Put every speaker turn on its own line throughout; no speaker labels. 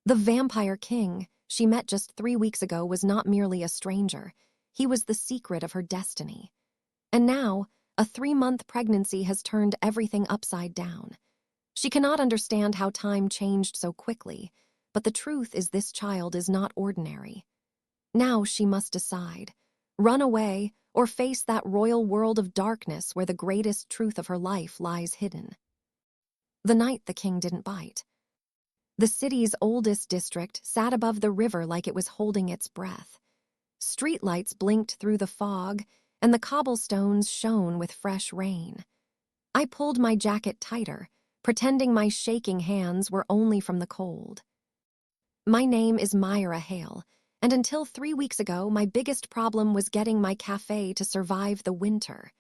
The vampire king she met just 3 weeks ago was not merely a stranger. He was the secret of her destiny. And now, a 3-month pregnancy has turned everything upside down. She cannot understand how time changed so quickly, but the truth is this child is not ordinary. Now she must decide, run away or face that royal world of darkness where the greatest truth of her life lies hidden. The night the king didn't bite. The city's oldest district sat above the river like it was holding its breath. Streetlights blinked through the fog, and the cobblestones shone with fresh rain. I pulled my jacket tighter, pretending my shaking hands were only from the cold. My name is Mira, and until 3 weeks ago, my biggest problem was getting my cafe to survive the winter.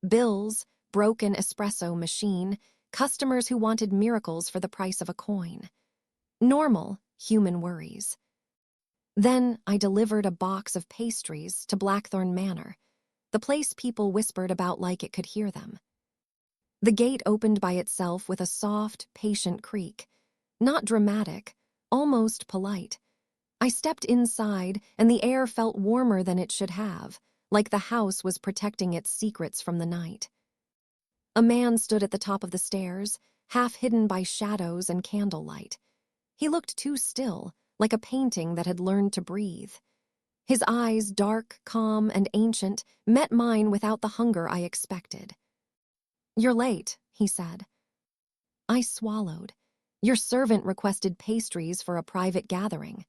Bills, broken espresso machine, customers who wanted miracles for the price of a coin. Normal, human worries. Then I delivered a box of pastries to Blackthorn Manor, the place people whispered about like it could hear them. The gate opened by itself with a soft, patient creak. Not dramatic, almost polite. I stepped inside, and the air felt warmer than it should have, like the house was protecting its secrets from the night. A man stood at the top of the stairs, half hidden by shadows and candlelight. He looked too still, like a painting that had learned to breathe. His eyes, dark, calm, and ancient, met mine without the hunger I expected. "You're late," he said. I swallowed. "Your servant requested pastries for a private gathering."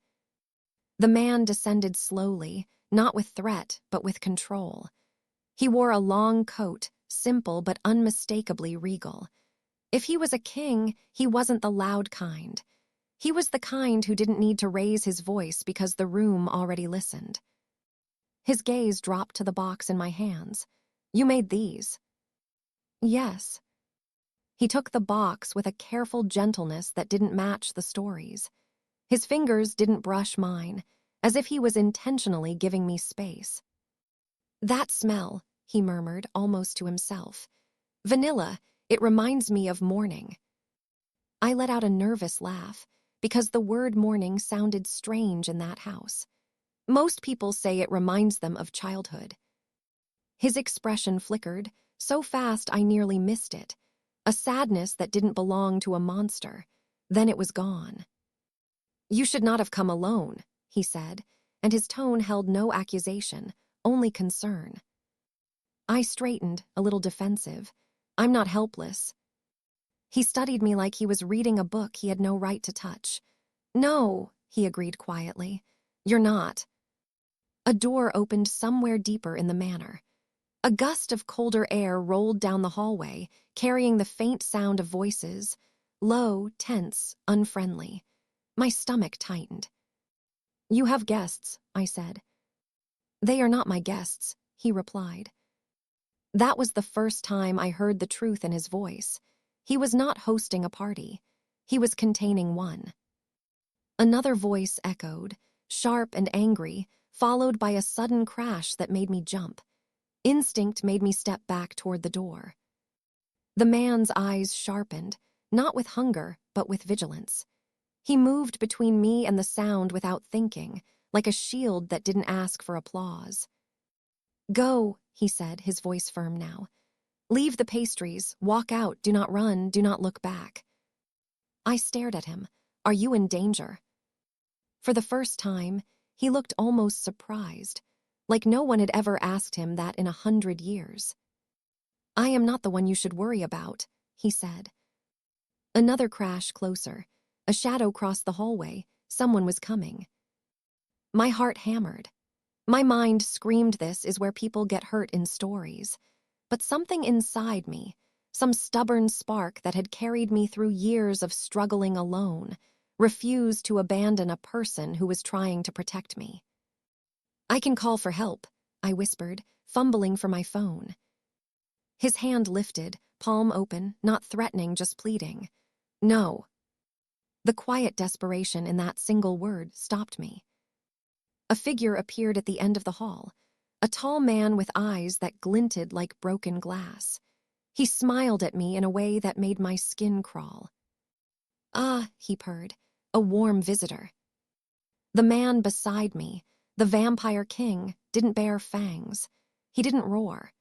The man descended slowly, not with threat, but with control. He wore a long coat, simple but unmistakably regal. If he was a king, he wasn't the loud kind. He was the kind who didn't need to raise his voice because the room already listened. His gaze dropped to the box in my hands. "You made these?" "Yes." He took the box with a careful gentleness that didn't match the stories. His fingers didn't brush mine, as if he was intentionally giving me space. "That smell," he murmured, almost to himself. "Vanilla, it reminds me of morning." I let out a nervous laugh, because the word morning sounded strange in that house. Most people say it reminds them of childhood. His expression flickered, so fast I nearly missed it. A sadness that didn't belong to a monster. Then it was gone. "You should not have come alone," he said, and his tone held no accusation, only concern. I straightened, a little defensive. "I'm not helpless." He studied me like he was reading a book he had no right to touch. "No," he agreed quietly. "You're not." A door opened somewhere deeper in the manor. A gust of colder air rolled down the hallway, carrying the faint sound of voices, low, tense, unfriendly. My stomach tightened. "You have guests," I said. "They are not my guests," he replied. That was the first time I heard the truth in his voice. He was not hosting a party. He was containing one. Another voice echoed, sharp and angry, followed by a sudden crash that made me jump. Instinct made me step back toward the door. The man's eyes sharpened, not with hunger, but with vigilance. He moved between me and the sound without thinking, like a shield that didn't ask for applause. "Go," he said, his voice firm now. "Leave the pastries, walk out, do not run, do not look back." I stared at him. "Are you in danger?" For the first time, he looked almost surprised, like no one had ever asked him that in 100 years. "I am not the one you should worry about," he said. Another crash closer. A shadow crossed the hallway. Someone was coming. My heart hammered. My mind screamed this is where people get hurt in stories. But something inside me, some stubborn spark that had carried me through years of struggling alone, refused to abandon a person who was trying to protect me. "I can call for help," I whispered, fumbling for my phone. His hand lifted, palm open, not threatening, just pleading. "No." The quiet desperation in that single word stopped me. A figure appeared at the end of the hall, a tall man with eyes that glinted like broken glass. He smiled at me in a way that made my skin crawl. "Ah," he purred, a warm visitor. The man beside me, the vampire king, didn't bear fangs. He didn't roar.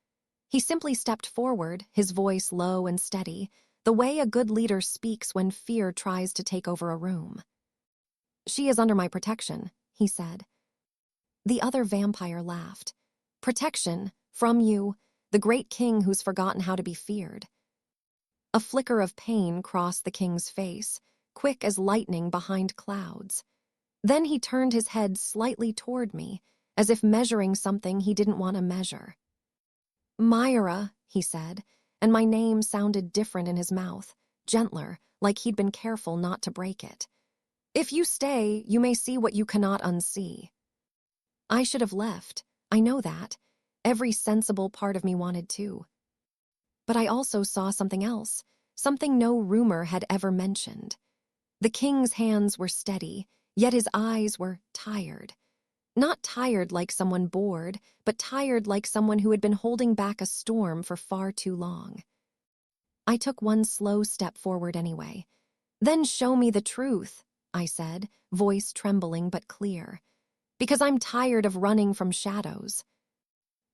He simply stepped forward, his voice low and steady, the way a good leader speaks when fear tries to take over a room. "She is under my protection," he said. The other vampire laughed. "Protection? From you, the great king who's forgotten how to be feared." A flicker of pain crossed the king's face, quick as lightning behind clouds. Then he turned his head slightly toward me, as if measuring something he didn't want to measure. "Mira," he said, and my name sounded different in his mouth, gentler, like he'd been careful not to break it. "If you stay, you may see what you cannot unsee." I should have left. I know that. Every sensible part of me wanted to. But I also saw something else, something no rumor had ever mentioned. The king's hands were steady, yet his eyes were tired. Not tired like someone bored, but tired like someone who had been holding back a storm for far too long. I took one slow step forward anyway. "Then show me the truth," I said, voice trembling but clear. "Because I'm tired of running from shadows."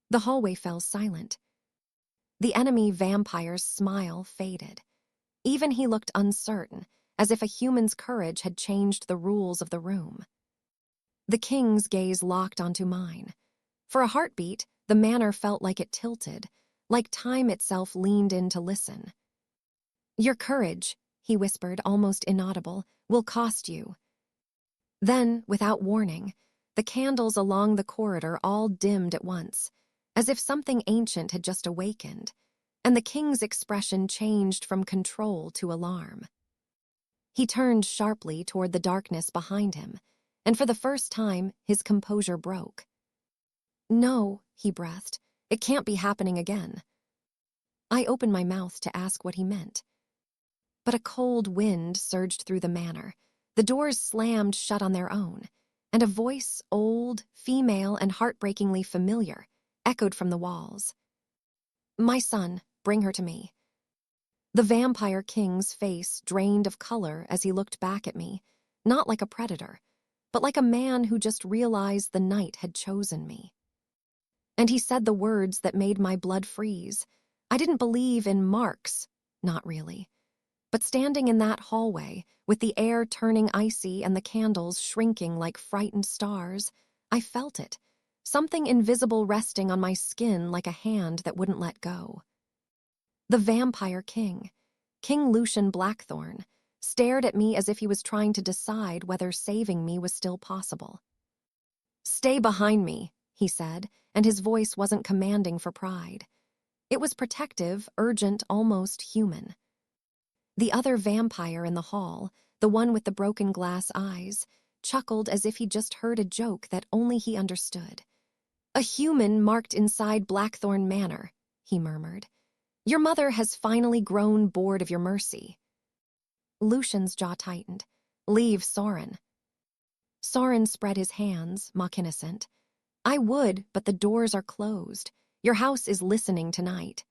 The hallway fell silent. The enemy vampire's smile faded. Even he looked uncertain, as if a human's courage had changed the rules of the room. The king's gaze locked onto mine. For a heartbeat, the manor felt like it tilted, like time itself leaned in to listen. "Your courage," he whispered, almost inaudible, "will cost you." Then, without warning, the candles along the corridor all dimmed at once, as if something ancient had just awakened, and the king's expression changed from control to alarm. He turned sharply toward the darkness behind him, and for the first time, his composure broke. "No," he breathed, "it can't be happening again." I opened my mouth to ask what he meant. But a cold wind surged through the manor. The doors slammed shut on their own, and a voice, old, female, and heartbreakingly familiar, echoed from the walls. "My son, bring her to me." The vampire king's face drained of color as he looked back at me, not like a predator, but like a man who just realized the night had chosen me. And he said the words that made my blood freeze. I didn't believe in marks, not really. But standing in that hallway, with the air turning icy and the candles shrinking like frightened stars, I felt it, something invisible resting on my skin like a hand that wouldn't let go. The vampire king, King Lucien Blackthorn, stared at me as if he was trying to decide whether saving me was still possible. "Stay behind me," he said, and his voice wasn't commanding for pride. It was protective, urgent, almost human. The other vampire in the hall, the one with the broken glass eyes, chuckled as if he'd just heard a joke that only he understood. "A human marked inside Blackthorn Manor," he murmured. "Your mother has finally grown bored of your mercy." Lucian's jaw tightened. "Leave Soren." Soren spread his hands, mock innocent. "I would, but the doors are closed. Your house is listening tonight."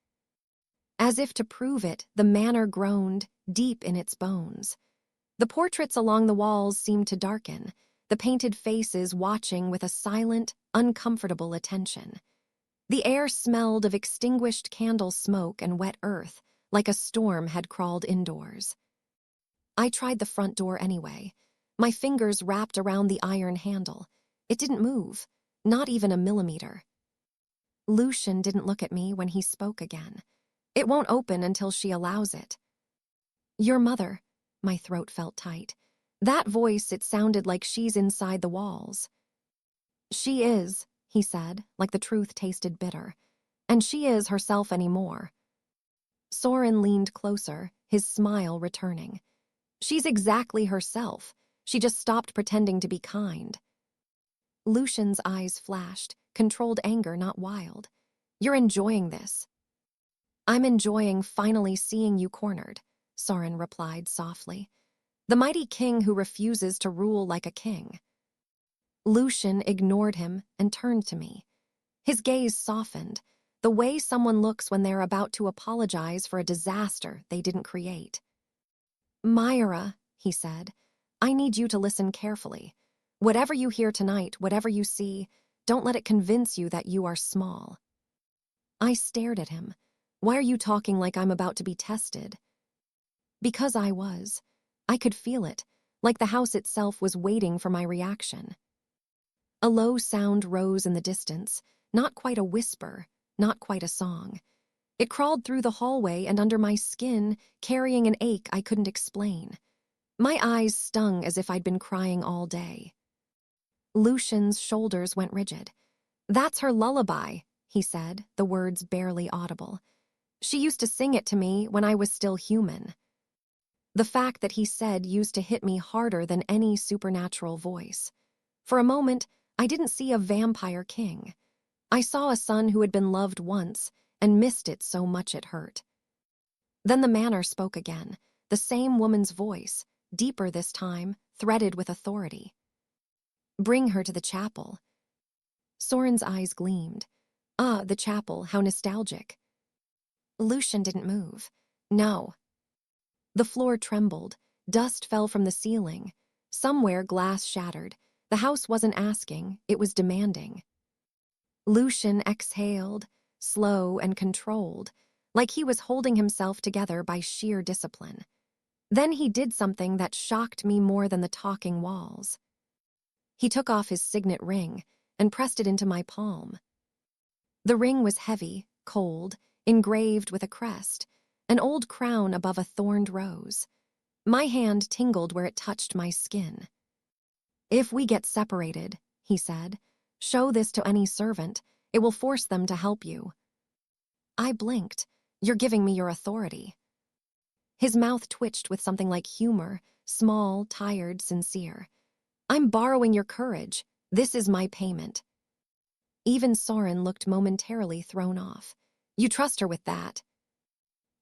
As if to prove it, the manor groaned, deep in its bones. The portraits along the walls seemed to darken, the painted faces watching with a silent, uncomfortable attention. The air smelled of extinguished candle smoke and wet earth, like a storm had crawled indoors. I tried the front door anyway. My fingers wrapped around the iron handle. It didn't move, not even a millimeter. Lucien didn't look at me when he spoke again. "It won't open until she allows it." "Your mother," my throat felt tight. That voice, it sounded like she's inside the walls. "She is," he said, like the truth tasted bitter. "And she is herself anymore." Soren leaned closer, his smile returning. "She's exactly herself. She just stopped pretending to be kind." Lucian's eyes flashed, controlled anger, not wild. "You're enjoying this." "I'm enjoying finally seeing you cornered," Soren replied softly. "The mighty king who refuses to rule like a king." Lucien ignored him and turned to me. His gaze softened, the way someone looks when they're about to apologize for a disaster they didn't create. "Mira," he said, I need you to listen carefully. Whatever you hear tonight, whatever you see, don't let it convince you that you are small." I stared at him. "Why are you talking like I'm about to be tested?" Because I was. I could feel it, like the house itself was waiting for my reaction. A low sound rose in the distance, not quite a whisper, not quite a song. It crawled through the hallway and under my skin, carrying an ache I couldn't explain. My eyes stung as if I'd been crying all day. Lucien's shoulders went rigid. "That's her lullaby," he said, the words barely audible. "She used to sing it to me when I was still human." The fact that he said used to hit me harder than any supernatural voice. For a moment, I didn't see a vampire king. I saw a son who had been loved once and missed it so much it hurt. Then the manor spoke again, the same woman's voice, deeper this time, threaded with authority. "Bring her to the chapel." Soren's eyes gleamed. Ah, the chapel, how nostalgic. Lucien didn't move. "No." The floor trembled. Dust fell from the ceiling. Somewhere glass shattered. The house wasn't asking, it was demanding. Lucien exhaled, slow and controlled, like he was holding himself together by sheer discipline. Then he did something that shocked me more than the talking walls. He took off his signet ring and pressed it into my palm. The ring was heavy, cold, engraved with a crest, an old crown above a thorned rose. My hand tingled where it touched my skin. "If we get separated," he said, "show this to any servant. It will force them to help you." I blinked. "You're giving me your authority." His mouth twitched with something like humor, small, tired, sincere. "I'm borrowing your courage. This is my payment." Even Soren looked momentarily thrown off. "You trust her with that?"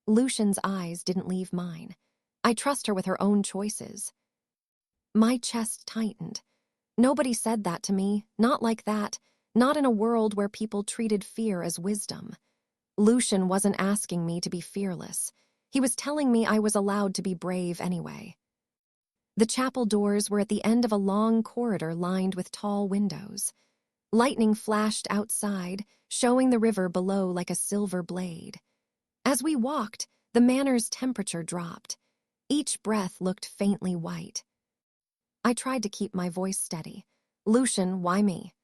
Lucien's eyes didn't leave mine. "I trust her with her own choices." My chest tightened. Nobody said that to me, not like that, not in a world where people treated fear as wisdom. Lucien wasn't asking me to be fearless. He was telling me I was allowed to be brave anyway. The chapel doors were at the end of a long corridor lined with tall windows. Lightning flashed outside, showing the river below like a silver blade. As we walked, the manor's temperature dropped. Each breath looked faintly white. I tried to keep my voice steady. "Lucien, why me?"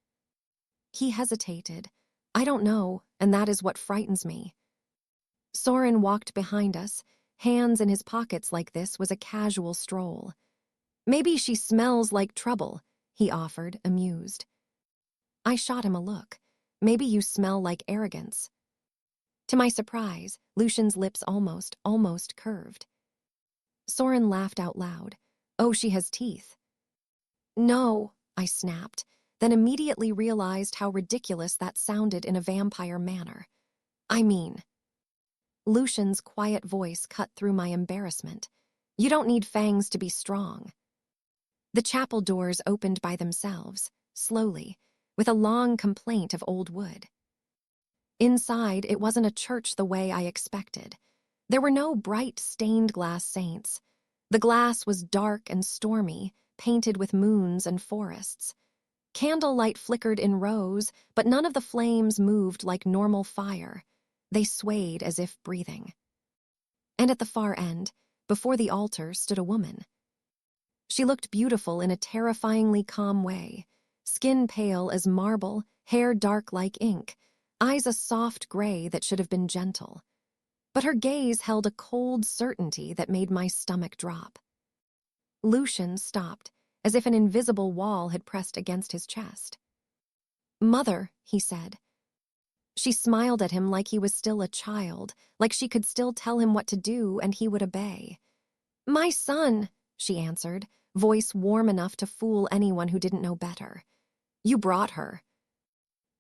He hesitated. "I don't know, and that is what frightens me." Soren walked behind us, hands in his pockets like this was a casual stroll. "Maybe she smells like trouble," he offered, amused. I shot him a look. "Maybe you smell like arrogance." To my surprise, Lucien's lips almost curved. Soren laughed out loud. "Oh, she has teeth." "No," I snapped, then immediately realized how ridiculous that sounded in a vampire manner. "I mean..." Lucien's quiet voice cut through my embarrassment. "You don't need fangs to be strong." The chapel doors opened by themselves, slowly, with a long complaint of old wood. Inside, it wasn't a church the way I expected. There were no bright stained glass saints. The glass was dark and stormy, painted with moons and forests. Candlelight flickered in rows, but none of the flames moved like normal fire. They swayed as if breathing. And at the far end, before the altar, stood a woman. She looked beautiful in a terrifyingly calm way, skin pale as marble, hair dark like ink, eyes a soft gray that should have been gentle. But her gaze held a cold certainty that made my stomach drop. Lucien stopped, as if an invisible wall had pressed against his chest. "Mother," he said. She smiled at him like he was still a child, like she could still tell him what to do and he would obey. "My son," she answered, voice warm enough to fool anyone who didn't know better. "You brought her."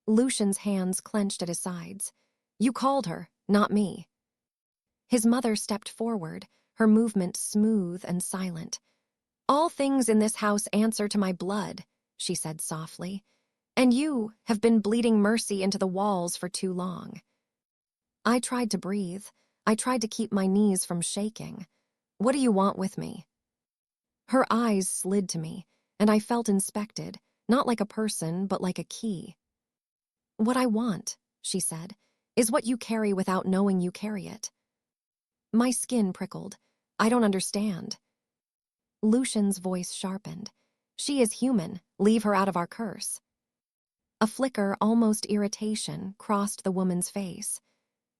Lucien's hands clenched at his sides. "You called her, not me." His mother stepped forward, her movement smooth and silent. "All things in this house answer to my blood," she said softly. "And you have been bleeding mercy into the walls for too long." I tried to breathe. I tried to keep my knees from shaking. "What do you want with me?" Her eyes slid to me, and I felt inspected, not like a person, but like a key. "What I want," she said, "is what you carry without knowing you carry it." My skin prickled. "I don't understand." Lucian's voice sharpened. "She is human. Leave her out of our curse." A flicker, almost irritation, crossed the woman's face.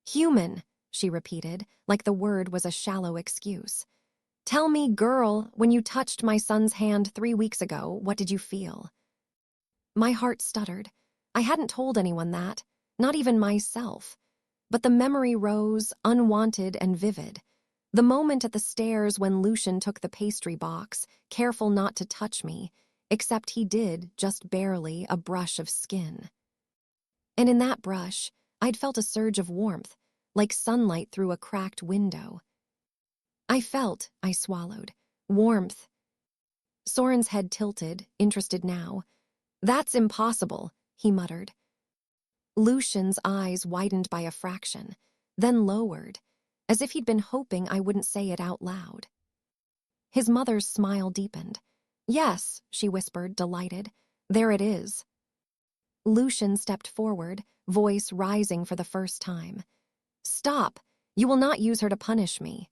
"Human," she repeated, like the word was a shallow excuse. "Tell me, girl, when you touched my son's hand 3 weeks ago, what did you feel?" My heart stuttered. I hadn't told anyone that, not even myself. But the memory rose, unwanted and vivid. The moment at the stairs when Lucien took the pastry box, careful not to touch me, except he did, just barely, a brush of skin. And in that brush, I'd felt a surge of warmth, like sunlight through a cracked window. I swallowed. Warmth. Soren's head tilted, interested now. "That's impossible," he muttered. Lucian's eyes widened by a fraction, then lowered, as if he'd been hoping I wouldn't say it out loud. His mother's smile deepened. "Yes," she whispered, delighted. "There it is." Lucien stepped forward, voice rising for the first time. "Stop! You will not use her to punish me."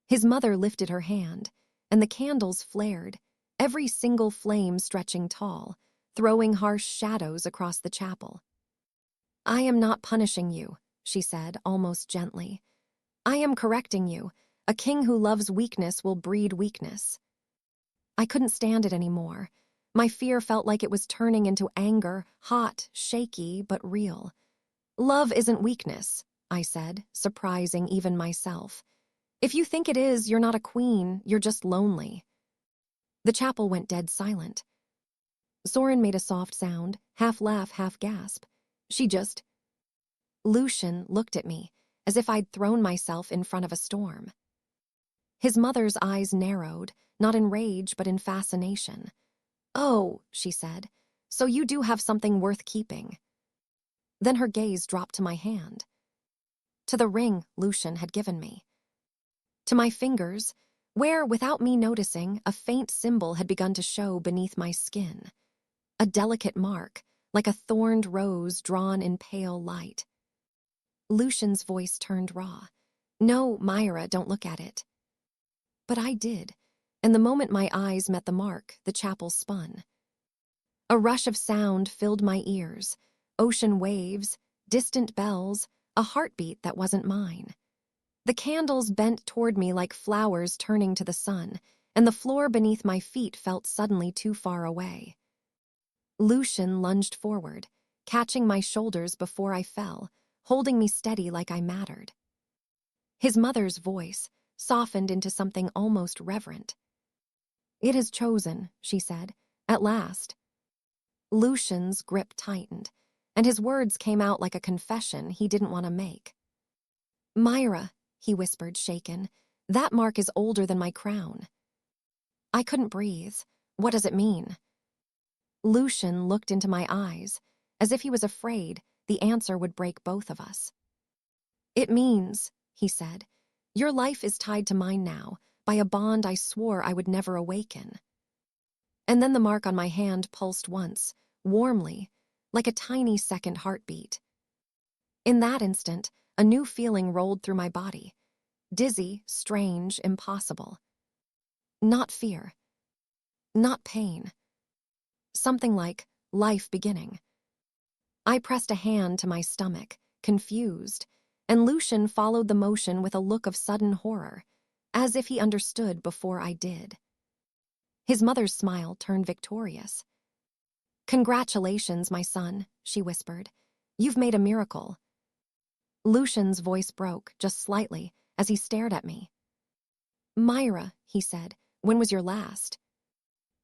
His mother lifted her hand, and the candles flared, every single flame stretching tall, throwing harsh shadows across the chapel. "I am not punishing you," she said, almost gently. "I am correcting you. A king who loves weakness will breed weakness." I couldn't stand it anymore. My fear felt like it was turning into anger, hot, shaky, but real. "Love isn't weakness," I said, surprising even myself. "If you think it is, you're not a queen, you're just lonely." The chapel went dead silent. Soren made a soft sound, half laugh, half gasp. She just... Lucien looked at me, as if I'd thrown myself in front of a storm. His mother's eyes narrowed, not in rage, but in fascination. "Oh," she said, "so you do have something worth keeping." Then her gaze dropped to my hand. To the ring Lucien had given me. To my fingers, where, without me noticing, a faint symbol had begun to show beneath my skin. A delicate mark, like a thorned rose drawn in pale light. Lucian's voice turned raw. "No, Mira, don't look at it." But I did, and the moment my eyes met the mark, the chapel spun. A rush of sound filled my ears, ocean waves, distant bells, a heartbeat that wasn't mine. The candles bent toward me like flowers turning to the sun, and the floor beneath my feet felt suddenly too far away. Lucien lunged forward, catching my shoulders before I fell, holding me steady like I mattered. His mother's voice softened into something almost reverent. "It is chosen," she said, "at last." Lucian's grip tightened, and his words came out like a confession he didn't want to make. "Mira," he whispered, shaken, "that mark is older than my crown." I couldn't breathe. "What does it mean?" Lucien looked into my eyes, as if he was afraid the answer would break both of us. "It means," he said, "your life is tied to mine now, by a bond I swore I would never awaken." And then the mark on my hand pulsed once, warmly, like a tiny second heartbeat. In that instant, a new feeling rolled through my body. Dizzy, strange, impossible. Not fear. Not pain. Something like life beginning. I pressed a hand to my stomach, confused, and Lucien followed the motion with a look of sudden horror, as if he understood before I did. His mother's smile turned victorious. "Congratulations, my son," she whispered. "You've made a miracle." Lucian's voice broke, just slightly, as he stared at me. "Mira," he said, "when was your last?"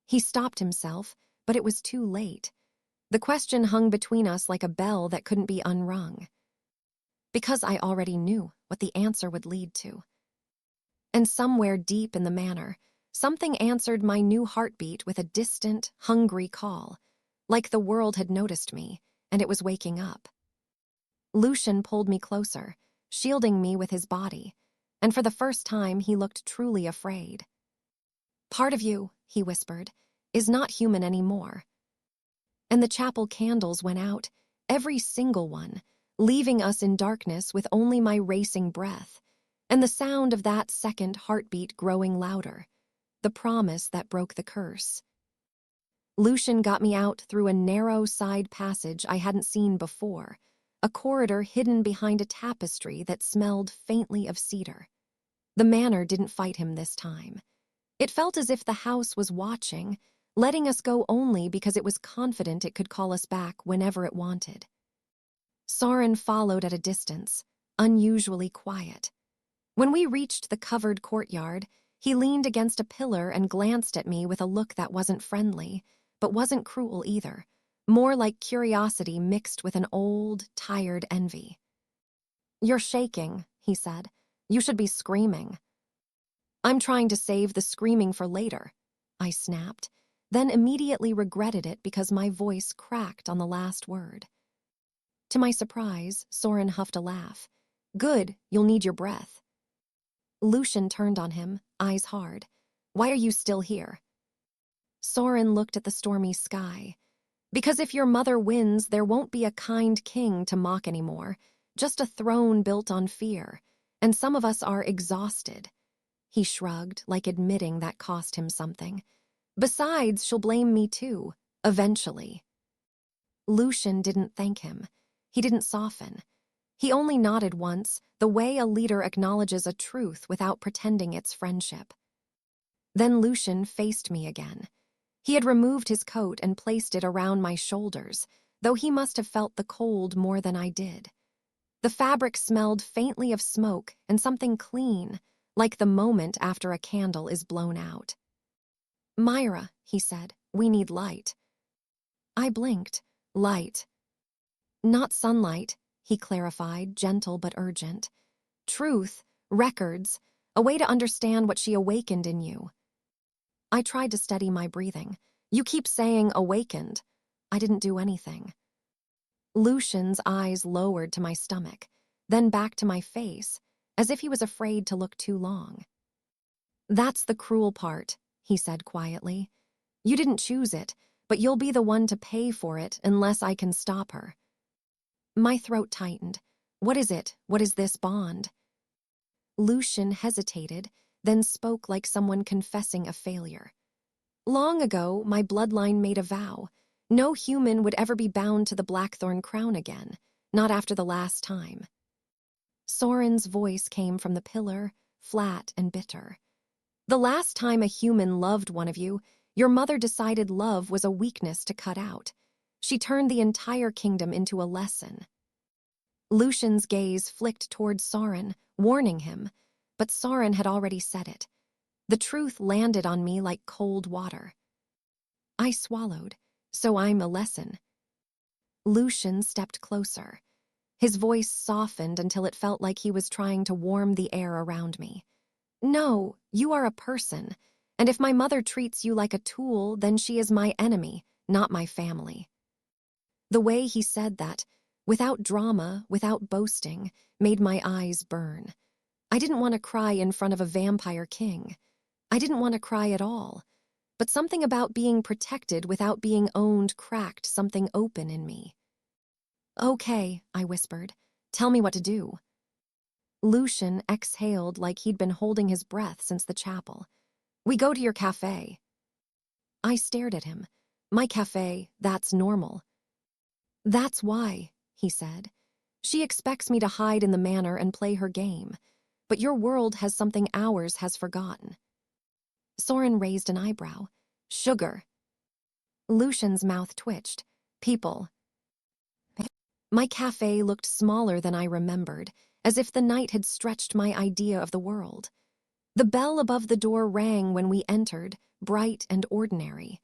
He stopped himself, but it was too late. The question hung between us like a bell that couldn't be unrung. Because I already knew what the answer would lead to. And somewhere deep in the manor, something answered my new heartbeat with a distant, hungry call, like the world had noticed me, and it was waking up. Lucien pulled me closer, shielding me with his body, and for the first time he looked truly afraid. Part of you, he whispered, is not human anymore. And the chapel candles went out, every single one, leaving us in darkness with only my racing breath, and the sound of that second heartbeat growing louder, the promise that broke the curse. Lucien got me out through a narrow side passage I hadn't seen before, a corridor hidden behind a tapestry that smelled faintly of cedar. The manor didn't fight him this time. It felt as if the house was watching, letting us go only because it was confident it could call us back whenever it wanted. Soren followed at a distance, unusually quiet. When we reached the covered courtyard, he leaned against a pillar and glanced at me with a look that wasn't friendly, but wasn't cruel either, more like curiosity mixed with an old, tired envy. "You're shaking," he said. "You should be screaming." "I'm trying to save the screaming for later," I snapped, then immediately regretted it because my voice cracked on the last word. To my surprise, Soren huffed a laugh. "Good, you'll need your breath." Lucien turned on him, eyes hard. "Why are you still here?" Soren looked at the stormy sky. "Because if your mother wins, there won't be a kind king to mock anymore, just a throne built on fear, and some of us are exhausted." He shrugged, like admitting that cost him something. "Besides, she'll blame me too, eventually." Lucien didn't thank him. He didn't soften. He only nodded once, the way a leader acknowledges a truth without pretending it's friendship. Then Lucien faced me again. He had removed his coat and placed it around my shoulders, though he must have felt the cold more than I did. The fabric smelled faintly of smoke and something clean, like the moment after a candle is blown out. "Mira," he said, "we need light." I blinked. Light. "Not sunlight," he clarified, gentle but urgent. "Truth, records, a way to understand what she awakened in you." I tried to steady my breathing. "You keep saying awakened." I didn't do anything. Lucien's eyes lowered to my stomach, then back to my face, as if he was afraid to look too long. "That's the cruel part," he said quietly. "You didn't choose it, but you'll be the one to pay for it unless I can stop her." My throat tightened. "What is it? What is this bond?" Lucien hesitated, then spoke like someone confessing a failure. "Long ago, my bloodline made a vow. No human would ever be bound to the Blackthorn crown again, not after the last time." Soren's voice came from the pillar, flat and bitter. "The last time a human loved one of you, your mother decided love was a weakness to cut out. She turned the entire kingdom into a lesson." Lucien's gaze flicked toward Soren, warning him, but Soren had already said it. The truth landed on me like cold water. I swallowed. "So I'm a lesson." Lucien stepped closer. His voice softened until it felt like he was trying to warm the air around me. "No, you are a person, and if my mother treats you like a tool, then she is my enemy, not my family." The way he said that, without drama, without boasting, made my eyes burn. I didn't want to cry in front of a vampire king. I didn't want to cry at all. But something about being protected without being owned cracked something open in me. "Okay," I whispered. "Tell me what to do." Lucien exhaled like he'd been holding his breath since the chapel. "We go to your cafe." I stared at him. "My cafe, that's normal." "That's why," he said. "She expects me to hide in the manor and play her game. But your world has something ours has forgotten." Soren raised an eyebrow. "Sugar." Lucien's mouth twitched. "People." My cafe looked smaller than I remembered, as if the night had stretched my idea of the world. The bell above the door rang when we entered, bright and ordinary.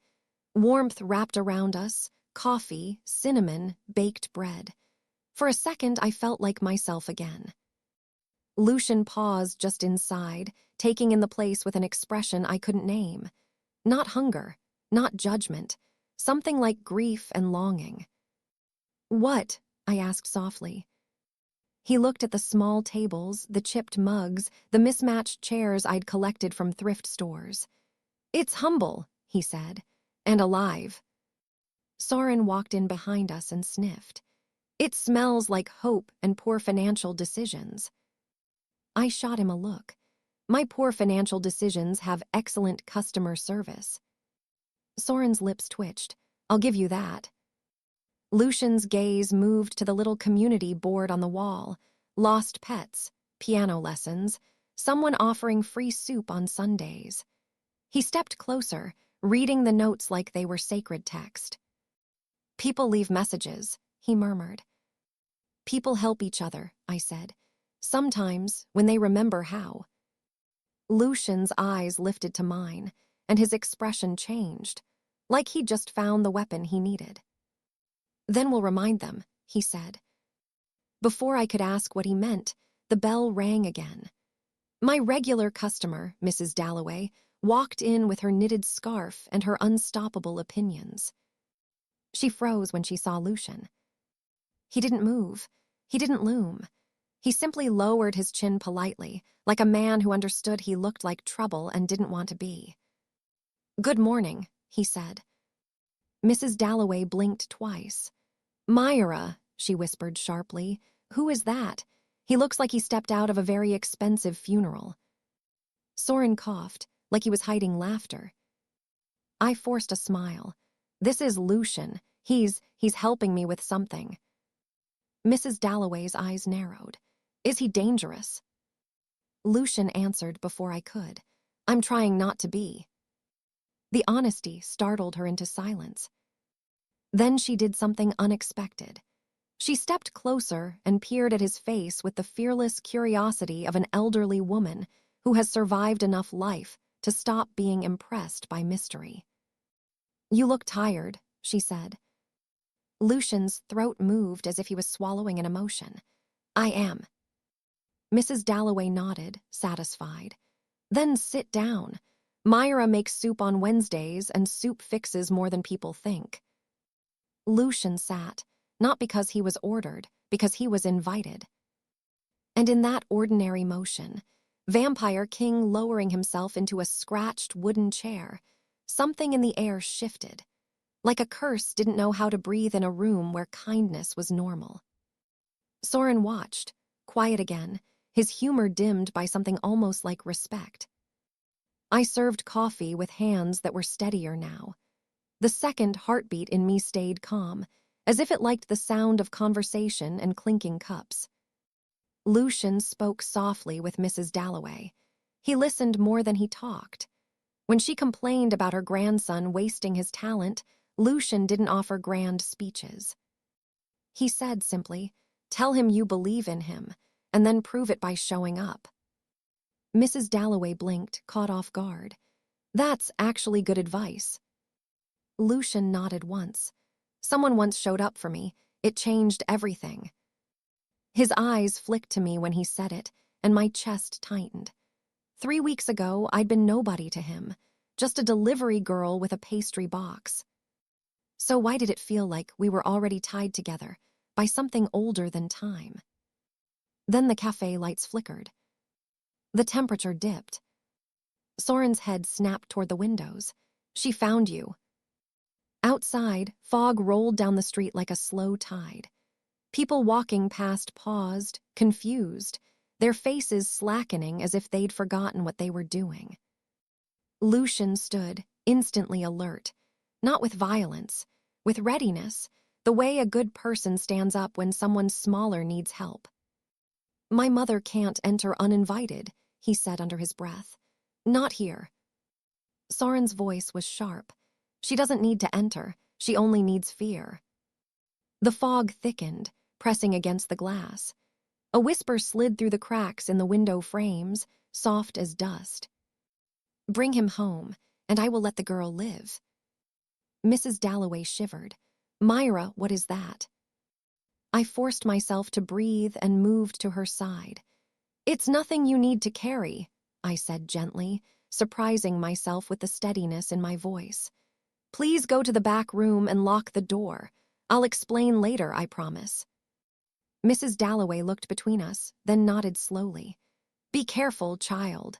Warmth wrapped around us, coffee, cinnamon, baked bread. For a second, I felt like myself again. Lucien paused just inside, taking in the place with an expression I couldn't name. Not hunger, not judgment, something like grief and longing. "What?" I asked softly. He looked at the small tables, the chipped mugs, the mismatched chairs I'd collected from thrift stores. It's humble, he said, and alive. Soren walked in behind us and sniffed. It smells like hope and poor financial decisions. I shot him a look. My poor financial decisions have excellent customer service. Soren's lips twitched. I'll give you that. Lucien's gaze moved to the little community board on the wall. Lost pets, piano lessons, someone offering free soup on Sundays. He stepped closer, reading the notes like they were sacred text. People leave messages, he murmured. People help each other, I said. Sometimes, when they remember how. Lucien's eyes lifted to mine, and his expression changed, like he'd just found the weapon he needed. Then we'll remind them, he said. Before I could ask what he meant, the bell rang again. My regular customer, Mrs. Dalloway, walked in with her knitted scarf and her unstoppable opinions. She froze when she saw Lucien. He didn't move. He didn't loom. He simply lowered his chin politely, like a man who understood he looked like trouble and didn't want to be. Good morning, he said. Mrs. Dalloway blinked twice. Mira, she whispered sharply. Who is that? He looks like he stepped out of a very expensive funeral. Soren coughed, like he was hiding laughter. I forced a smile. This is Lucien. He's helping me with something. Mrs. Dalloway's eyes narrowed. Is he dangerous? Lucien answered before I could. I'm trying not to be. The honesty startled her into silence. Then she did something unexpected. She stepped closer and peered at his face with the fearless curiosity of an elderly woman who has survived enough life to stop being impressed by mystery. You look tired, she said. Lucien's throat moved as if he was swallowing an emotion. I am. Mrs. Dalloway nodded, satisfied. Then sit down. Mira makes soup on Wednesdays, and soup fixes more than people think. Lucien sat, not because he was ordered, because he was invited. And in that ordinary motion, Vampire King lowering himself into a scratched wooden chair, something in the air shifted, like a curse didn't know how to breathe in a room where kindness was normal. Soren watched, quiet again, his humor dimmed by something almost like respect. I served coffee with hands that were steadier now. The second heartbeat in me stayed calm, as if it liked the sound of conversation and clinking cups. Lucien spoke softly with Mrs. Dalloway. He listened more than he talked. When she complained about her grandson wasting his talent, Lucien didn't offer grand speeches. He said simply, tell him you believe in him, and then prove it by showing up. Mrs. Dalloway blinked, caught off guard. That's actually good advice. Lucien nodded once. Someone once showed up for me. It changed everything. His eyes flicked to me when he said it, and my chest tightened. 3 weeks ago, I'd been nobody to him, just a delivery girl with a pastry box. So why did it feel like we were already tied together by something older than time? Then the cafe lights flickered. The temperature dipped. Soren's head snapped toward the windows. She found you. Outside, fog rolled down the street like a slow tide. People walking past paused, confused, their faces slackening as if they'd forgotten what they were doing. Lucien stood, instantly alert, not with violence, with readiness, the way a good person stands up when someone smaller needs help. My mother can't enter uninvited, he said under his breath. Not here. Soren's voice was sharp. She doesn't need to enter, she only needs fear. The fog thickened, pressing against the glass. A whisper slid through the cracks in the window frames, soft as dust. Bring him home, and I will let the girl live. Mrs. Dalloway shivered. Mira, what is that? I forced myself to breathe and moved to her side. It's nothing you need to carry, I said gently, surprising myself with the steadiness in my voice. Please go to the back room and lock the door. I'll explain later, I promise. Mrs. Dalloway looked between us, then nodded slowly. Be careful, child.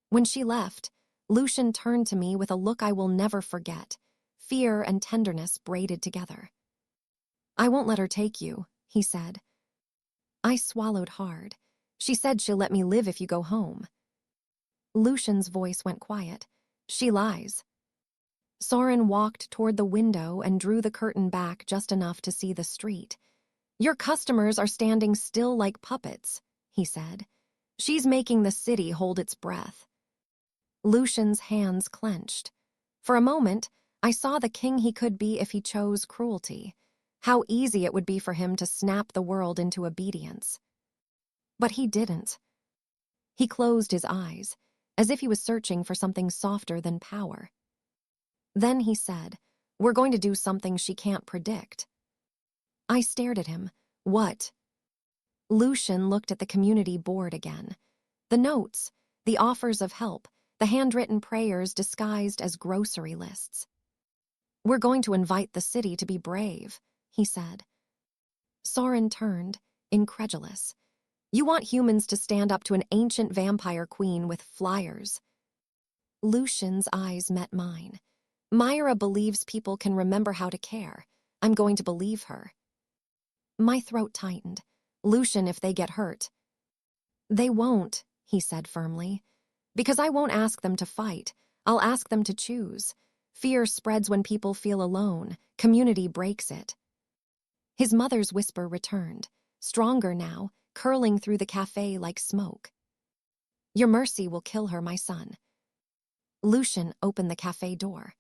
When she left, Lucien turned to me with a look I will never forget, fear and tenderness braided together. "I won't let her take you," he said. I swallowed hard. "She said she'll let me live if you go home." Lucien's voice went quiet. "She lies." Soren walked toward the window and drew the curtain back just enough to see the street. "Your customers are standing still like puppets," he said. "She's making the city hold its breath." Lucien's hands clenched. For a moment, I saw the king he could be if he chose cruelty. How easy it would be for him to snap the world into obedience. But he didn't. He closed his eyes, as if he was searching for something softer than power. Then he said, "We're going to do something she can't predict." I stared at him. "What?" Lucien looked at the community board again. The notes, the offers of help, the handwritten prayers disguised as grocery lists. "We're going to invite the city to be brave," he said. Soren turned, incredulous. "You want humans to stand up to an ancient vampire queen with flyers." Lucien's eyes met mine. "Mira believes people can remember how to care. I'm going to believe her." My throat tightened. "Lucien, if they get hurt." "They won't," he said firmly. "Because I won't ask them to fight. I'll ask them to choose. Fear spreads when people feel alone. Community breaks it." His mother's whisper returned, stronger now, curling through the cafe like smoke. "Your mercy will kill her, my son." Lucien opened the cafe door.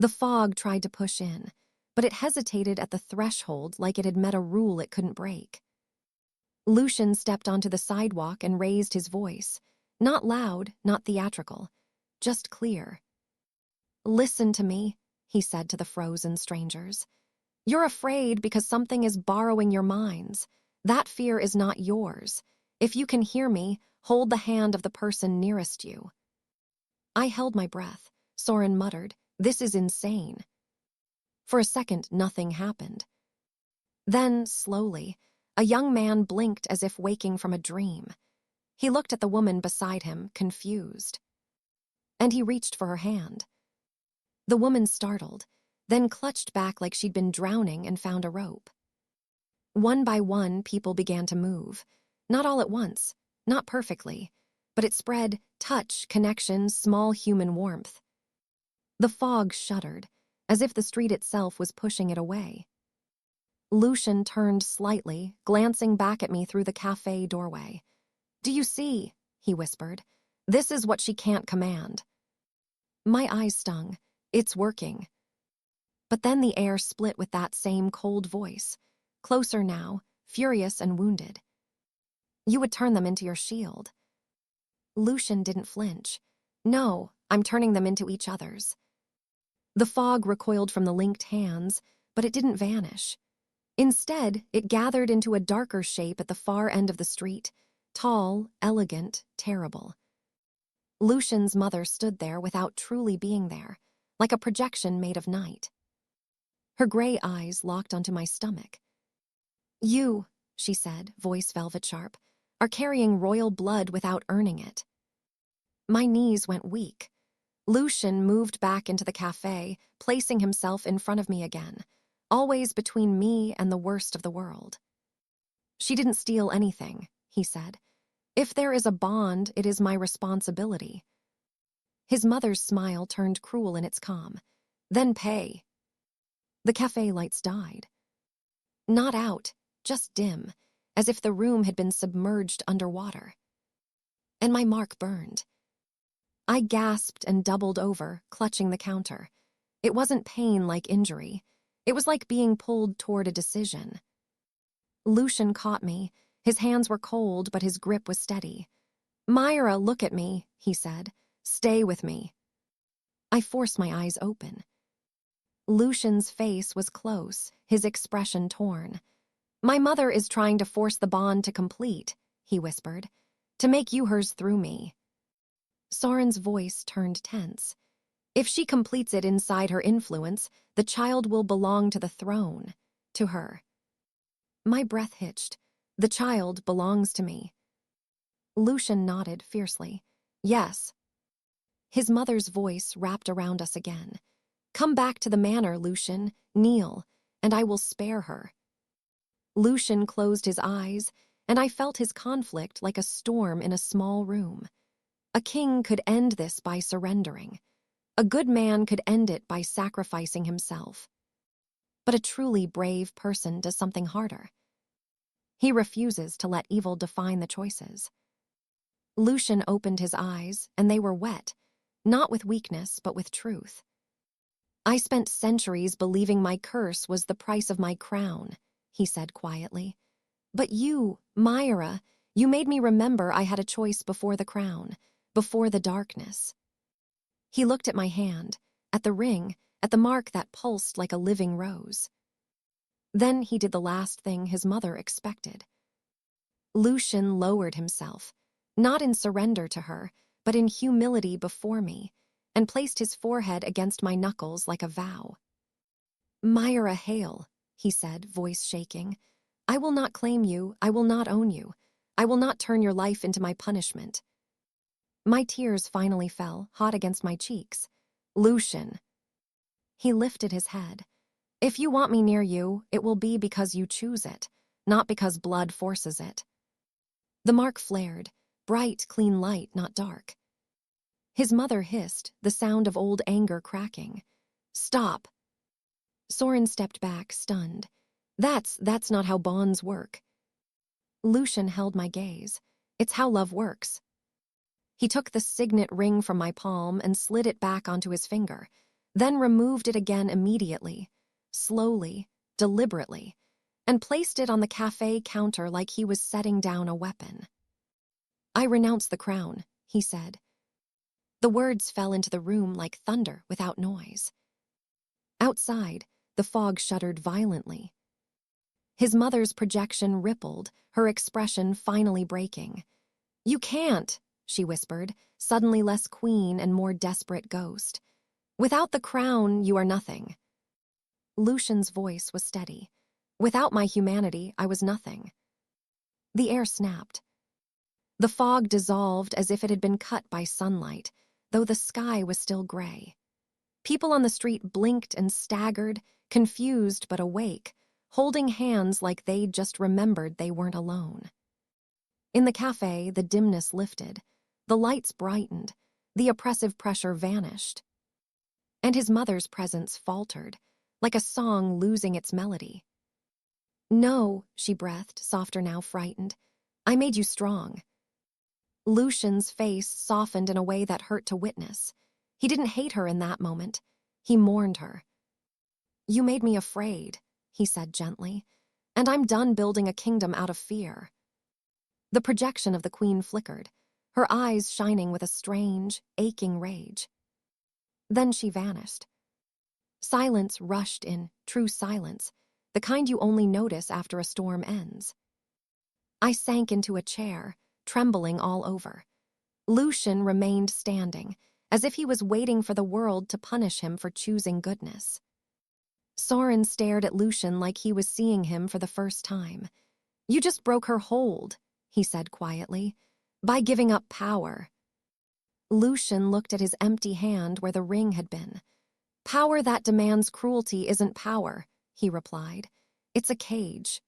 The fog tried to push in, but it hesitated at the threshold like it had met a rule it couldn't break. Lucien stepped onto the sidewalk and raised his voice, not loud, not theatrical, just clear. "Listen to me," he said to the frozen strangers. "You're afraid because something is borrowing your minds. That fear is not yours. If you can hear me, hold the hand of the person nearest you." I held my breath. Soren muttered, "This is insane." For a second, nothing happened. Then, slowly, a young man blinked as if waking from a dream. He looked at the woman beside him, confused. And he reached for her hand. The woman startled, then clutched back like she'd been drowning and found a rope. One by one, people began to move. Not all at once, not perfectly, but it spread, touch, connection, small human warmth. The fog shuddered, as if the street itself was pushing it away. Lucien turned slightly, glancing back at me through the cafe doorway. "Do you see?" he whispered. "This is what she can't command." My eyes stung. "It's working." But then the air split with that same cold voice, closer now, furious and wounded. "You would turn them into your shield." Lucien didn't flinch. "No, I'm turning them into each other's." The fog recoiled from the linked hands, but it didn't vanish. Instead, it gathered into a darker shape at the far end of the street, tall, elegant, terrible. Lucien's mother stood there without truly being there, like a projection made of night. Her gray eyes locked onto my stomach. "You," she said, voice velvet sharp, "are carrying royal blood without earning it." My knees went weak. Lucien moved back into the cafe, placing himself in front of me again, always between me and the worst of the world. "She didn't steal anything," he said. "If there is a bond, it is my responsibility." His mother's smile turned cruel in its calm. "Then pay." The cafe lights died. Not out, just dim, as if the room had been submerged underwater. And my mark burned. I gasped and doubled over, clutching the counter. It wasn't pain like injury. It was like being pulled toward a decision. Lucien caught me. His hands were cold, but his grip was steady. "Mira, look at me," he said. "Stay with me." I forced my eyes open. Lucien's face was close, his expression torn. "My mother is trying to force the bond to complete," he whispered, "to make you hers through me." Soren's voice turned tense. "If she completes it inside her influence, the child will belong to the throne, to her." My breath hitched. "The child belongs to me." Lucien nodded fiercely. "Yes." His mother's voice wrapped around us again. "Come back to the manor, Lucien. Kneel, and I will spare her." Lucien closed his eyes, and I felt his conflict like a storm in a small room. A king could end this by surrendering. A good man could end it by sacrificing himself. But a truly brave person does something harder. He refuses to let evil define the choices. Lucien opened his eyes, and they were wet, not with weakness, but with truth. "I spent centuries believing my curse was the price of my crown," he said quietly. "But you, Mira, you made me remember I had a choice before the crown, before the darkness." He looked at my hand, at the ring, at the mark that pulsed like a living rose. Then he did the last thing his mother expected. Lucien lowered himself, not in surrender to her, but in humility before me, and placed his forehead against my knuckles like a vow. "Mira Hale," he said, voice shaking. "I will not claim you, I will not own you. I will not turn your life into my punishment." My tears finally fell, hot against my cheeks. "Lucien." He lifted his head. "If you want me near you, it will be because you choose it, not because blood forces it." The mark flared, bright, clean light, not dark. His mother hissed, the sound of old anger cracking. "Stop." Soren stepped back, stunned. That's not how bonds work." Lucien held my gaze. "It's how love works." He took the signet ring from my palm and slid it back onto his finger, then removed it again immediately, slowly, deliberately, and placed it on the cafe counter like he was setting down a weapon. "I renounce the crown," he said. The words fell into the room like thunder without noise. Outside, the fog shuddered violently. His mother's projection rippled, her expression finally breaking. "You can't," she whispered, suddenly less queen and more desperate ghost. "Without the crown, you are nothing." Lucien's voice was steady. "Without my humanity, I was nothing." The air snapped. The fog dissolved as if it had been cut by sunlight, though the sky was still gray. People on the street blinked and staggered, confused but awake, holding hands like they'd just remembered they weren't alone. In the cafe, the dimness lifted, the lights brightened, the oppressive pressure vanished. And his mother's presence faltered, like a song losing its melody. "No," she breathed, softer now, frightened. "I made you strong." Lucien's face softened in a way that hurt to witness. He didn't hate her in that moment. He mourned her. "You made me afraid," he said gently, "and I'm done building a kingdom out of fear." The projection of the queen flickered, her eyes shining with a strange, aching rage. Then she vanished. Silence rushed in, true silence, the kind you only notice after a storm ends. I sank into a chair, trembling all over. Lucien remained standing, as if he was waiting for the world to punish him for choosing goodness. Soren stared at Lucien like he was seeing him for the first time. "You just broke her hold," he said quietly, "by giving up power." Lucien looked at his empty hand where the ring had been. "Power that demands cruelty isn't power," he replied. "It's a cage."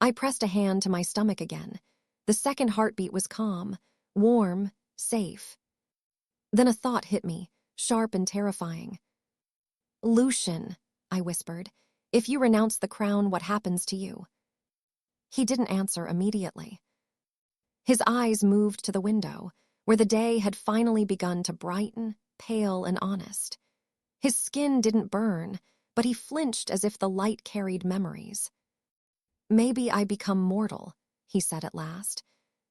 I pressed a hand to my stomach again. The second heartbeat was calm, warm, safe. Then a thought hit me, sharp and terrifying. "Lucien," I whispered, "if you renounce the crown, what happens to you?" He didn't answer immediately. His eyes moved to the window, where the day had finally begun to brighten, pale and honest. His skin didn't burn, but he flinched as if the light carried memories. "Maybe I become mortal," he said at last.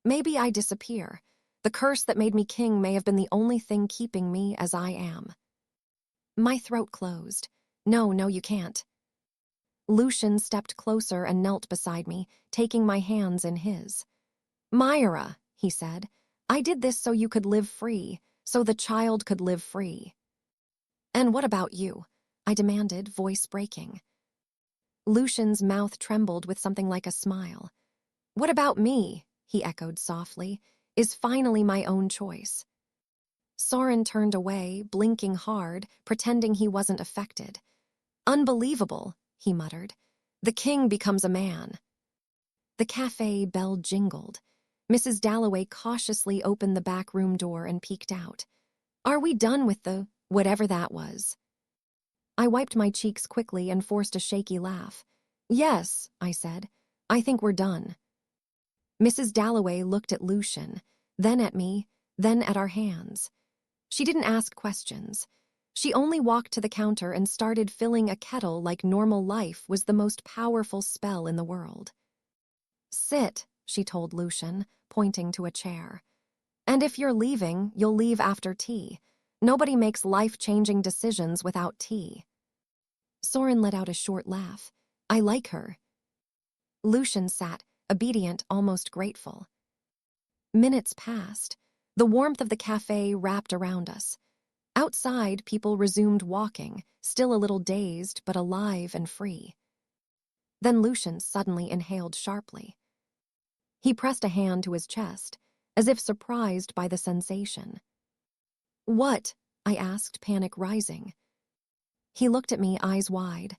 "Maybe I disappear. The curse that made me king may have been the only thing keeping me as I am." My throat closed. No, you can't." Lucien stepped closer and knelt beside me, taking my hands in his. "Mira," he said, "I did this so you could live free, so the child could live free." "And what about you?" I demanded, voice breaking. Lucien's mouth trembled with something like a smile. "What about me?" he echoed softly, "is finally my own choice." Soren turned away, blinking hard, pretending he wasn't affected. "Unbelievable," he muttered. "The king becomes a man." The cafe bell jingled. Mrs. Dalloway cautiously opened the back room door and peeked out. "Are we done with the whatever that was?" I wiped my cheeks quickly and forced a shaky laugh. "Yes," I said. "I think we're done." Mrs. Dalloway looked at Lucien, then at me, then at our hands. She didn't ask questions. She only walked to the counter and started filling a kettle like normal life was the most powerful spell in the world. "Sit," she told Lucien, pointing to a chair. "And if you're leaving, you'll leave after tea. Nobody makes life-changing decisions without tea." Soren let out a short laugh. "I like her." Lucien sat, obedient, almost grateful. Minutes passed. The warmth of the cafe wrapped around us. Outside, people resumed walking, still a little dazed but alive and free. Then Lucien suddenly inhaled sharply. He pressed a hand to his chest, as if surprised by the sensation. "What?" I asked, panic rising. He looked at me, eyes wide.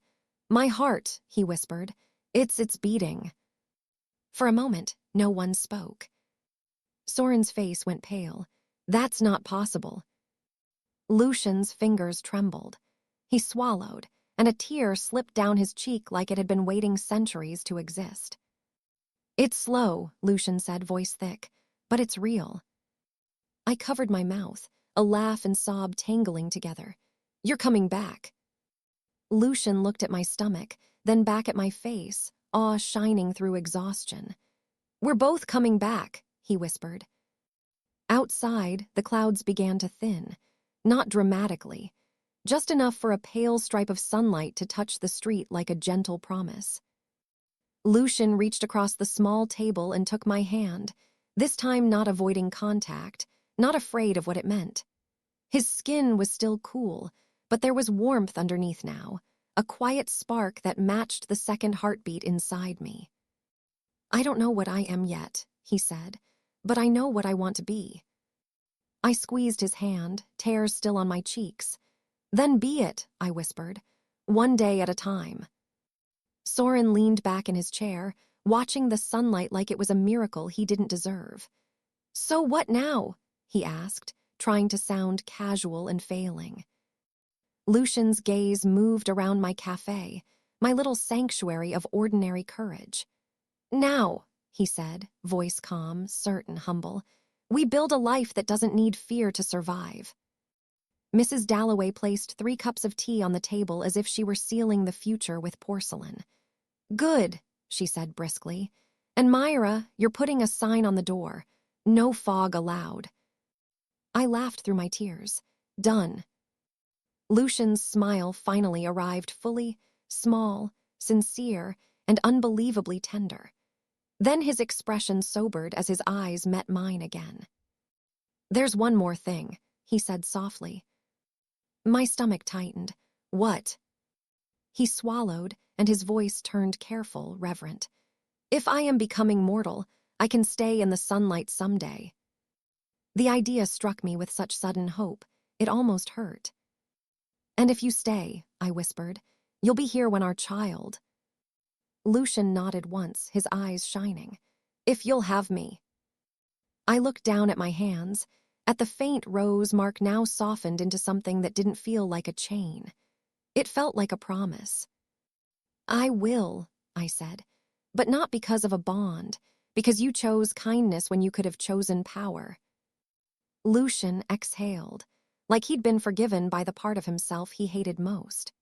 "My heart," he whispered. It's beating." For a moment, no one spoke. Soren's face went pale. "That's not possible." Lucien's fingers trembled. He swallowed, and a tear slipped down his cheek like it had been waiting centuries to exist. "It's slow," Lucien said, voice thick, "but it's real." I covered my mouth, a laugh and sob tangling together. "You're coming back." Lucien looked at my stomach, then back at my face, awe shining through exhaustion. "We're both coming back," he whispered. Outside, the clouds began to thin, not dramatically, just enough for a pale stripe of sunlight to touch the street like a gentle promise. Lucien reached across the small table and took my hand, this time not avoiding contact, not afraid of what it meant. His skin was still cool, but there was warmth underneath now, a quiet spark that matched the second heartbeat inside me. "I don't know what I am yet," he said, "but I know what I want to be." I squeezed his hand, tears still on my cheeks. "Then be it," I whispered, "one day at a time." Soren leaned back in his chair, watching the sunlight like it was a miracle he didn't deserve. "So what now?" he asked, trying to sound casual and failing. Lucien's gaze moved around my cafe, my little sanctuary of ordinary courage. "Now," he said, voice calm, certain, humble, "we build a life that doesn't need fear to survive." Mrs. Dalloway placed 3 cups of tea on the table as if she were sealing the future with porcelain. "Good," she said briskly. "And Mira, you're putting a sign on the door. No fog allowed." I laughed through my tears. "Done." Lucien's smile finally arrived fully, small, sincere, and unbelievably tender. Then his expression sobered as his eyes met mine again. "There's one more thing," he said softly. My stomach tightened. "What?" He swallowed, and his voice turned careful, reverent. "If I am becoming mortal, I can stay in the sunlight someday." The idea struck me with such sudden hope, it almost hurt. "And if you stay," I whispered, "you'll be here when our child—" Lucien nodded once, his eyes shining. "If you'll have me." I looked down at my hands, at the faint rose mark now softened into something that didn't feel like a chain. It felt like a promise. "I will," I said, "but not because of a bond, because you chose kindness when you could have chosen power." Lucien exhaled, like he'd been forgiven by the part of himself he hated most.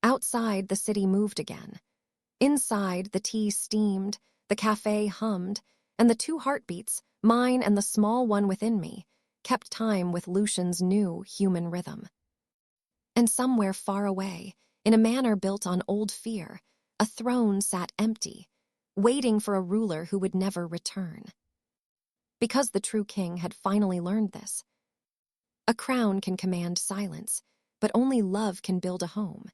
Outside, the city moved again. Inside, the tea steamed, the cafe hummed, and the 2 heartbeats, mine and the small one within me, kept time with Lucien's new human rhythm. And somewhere far away, in a manor built on old fear, a throne sat empty, waiting for a ruler who would never return. Because the true king had finally learned this. A crown can command silence, but only love can build a home.